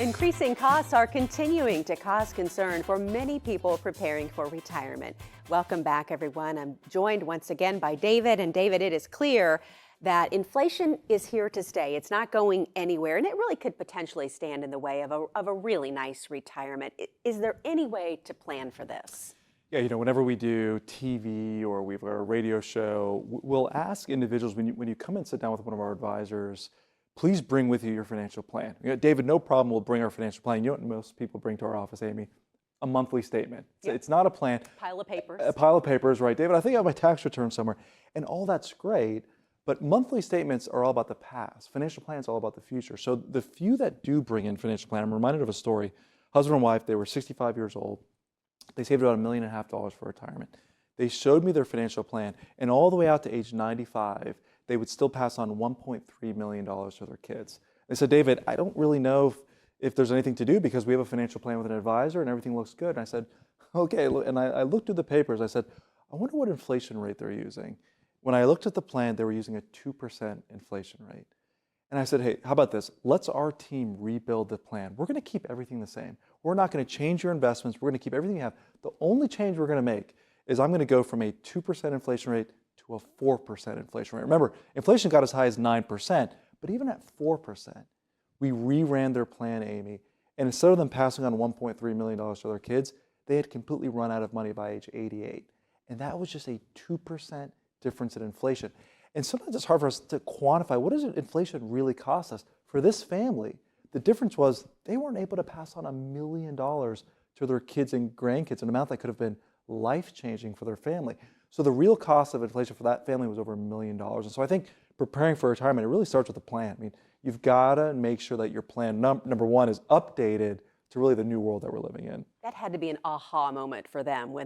Increasing costs are continuing to cause concern for many people preparing for retirement. Welcome back, everyone. I'm joined once again by David. And David, it is clear that inflation is here to stay. It's not going anywhere, and it really could potentially stand in the way of a really nice retirement. Is there any way to plan for this? Yeah, whenever we do TV or we have a radio show, we'll ask individuals when you come and sit down with one of our advisors, please bring with you your financial plan. David, no problem, we'll bring our financial plan. You know what most people bring to our office, Amy? A monthly statement. Yep. It's not a plan. Pile of papers. A pile of papers, right. David, I think I have my tax return somewhere. And all that's great, but monthly statements are all about the past. Financial plan is all about the future. So the few that do bring in financial plan, I'm reminded of a story. Husband and wife, they were 65 years old. They saved about $1.5 million for retirement. They showed me their financial plan, and all the way out to age 95, they would still pass on $1.3 million to their kids. They said, David, I don't really know if there's anything to do because we have a financial plan with an advisor and everything looks good. And I said, okay. And I looked through the papers. I said, I wonder what inflation rate they're using. When I looked at the plan, they were using a 2% inflation rate. And I said, hey, how about this? Let's our team rebuild the plan. We're going to keep everything the same. We're not going to change your investments. We're going to keep everything you have. The only change we're going to make is I'm going to go from a 2% inflation rate to a 4% inflation rate. Remember, inflation got as high as 9%, but even at 4%, we reran their plan, Amy, and instead of them passing on $1.3 million to their kids, they had completely run out of money by age 88. And that was just a 2% difference in inflation. And sometimes it's hard for us to quantify what does inflation really cost us. For this family, the difference was they weren't able to pass on $1 million to their kids and grandkids, an amount that could have been life-changing for their family. So the real cost of inflation for that family was over $1 million. And so I think preparing for retirement, it really starts with a plan. I mean, you've got to make sure that your plan, number one, is updated to really the new world that we're living in. That had to be an aha moment for them when